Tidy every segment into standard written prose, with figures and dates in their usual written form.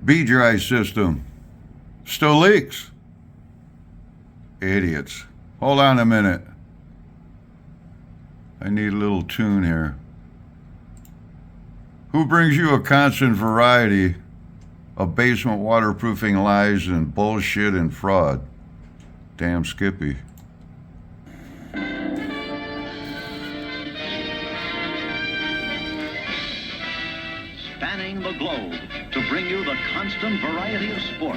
B-dry system still leaks. Idiots. Hold on a minute. I need a little tune here. Who brings you a constant variety of basement waterproofing lies and bullshit and fraud? Damn Skippy. Spanning the globe to bring you the constant variety of sport,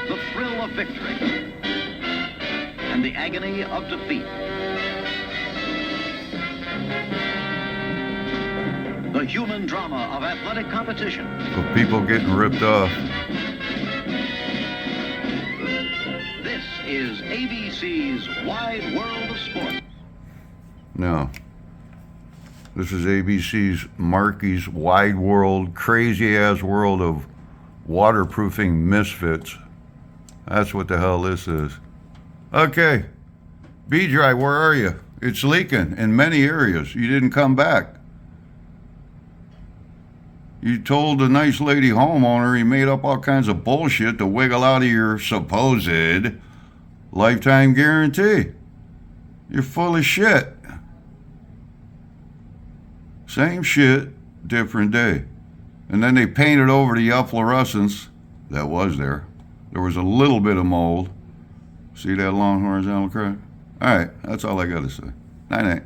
the thrill of victory, and the agony of defeat. The human drama of athletic competition. Of people getting ripped off. This is ABC's Wide World of Sport. No. This is ABC's Marky's Wide World, crazy-ass world of waterproofing misfits. That's what the hell this is. Okay. B-Dry, where are you? It's leaking in many areas. You didn't come back. You told the nice lady homeowner he made up all kinds of bullshit to wiggle out of your supposed lifetime guarantee. You're full of shit. Same shit, different day. And then they painted over the efflorescence that was there. There was a little bit of mold. See that long horizontal crack? All right, that's all I got to say. Night-night.